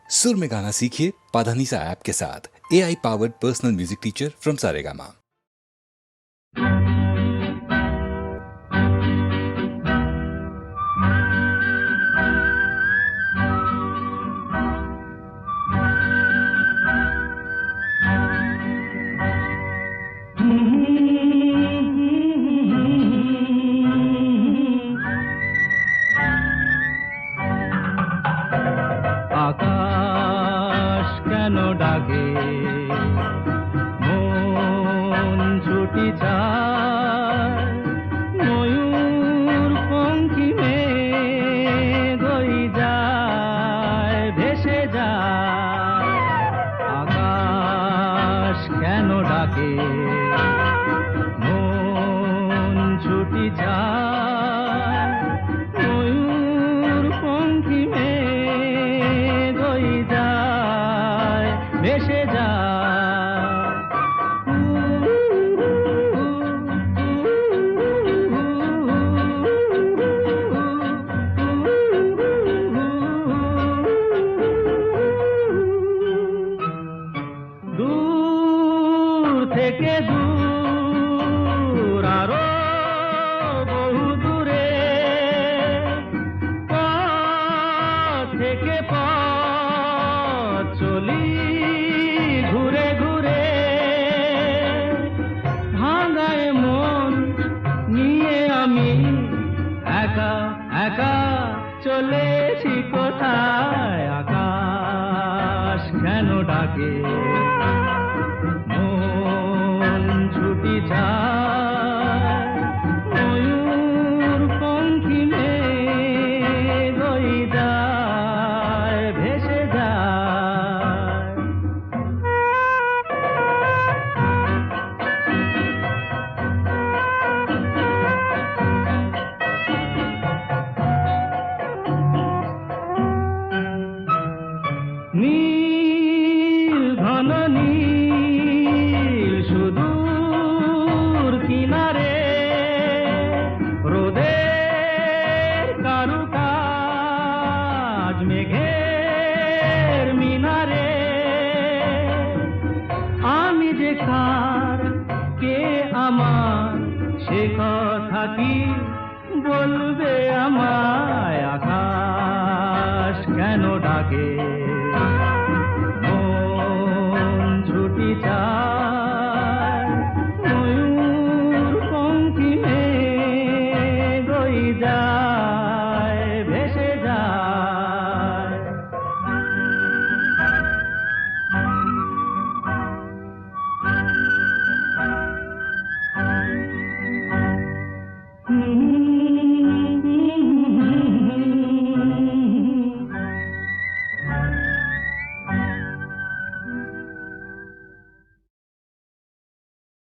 सुर में गाना सीखिए पाधानीसा ऐप के साथ। AI powered personal music teacher from Saregama. আকাশ কেন ডাকে মন ছুটি যায় ময়ূর পঙ্খী মেঘ হয়ে যায় ভেসে যায় আকাশ কেন ডাকে মন ছুটি যায় ময়ূর পঙ্খী মেঘ হয়ে যায় ভেসে যায় দূর থেকে দূর আরো বহু দূরে পথ থেকে পথ চলি ঘুরে ঘুরে ভাঙায় মন নিয়ে আমি একা একা চলেছি কোথায় আকাশ কেন ডাকে মন ছুটি যায় ময়ূর পঙ্খী মেঘ হয়ে যায় ভেসে যায় নীল ঘন নীল সুদূর কিনারে রোদের কারুকাজ মেঘের মিনারে আমি যে কার কে আমার সে কথা কি বলবে আমায় আকাশ কেন ডাকে মন ছুটি যায়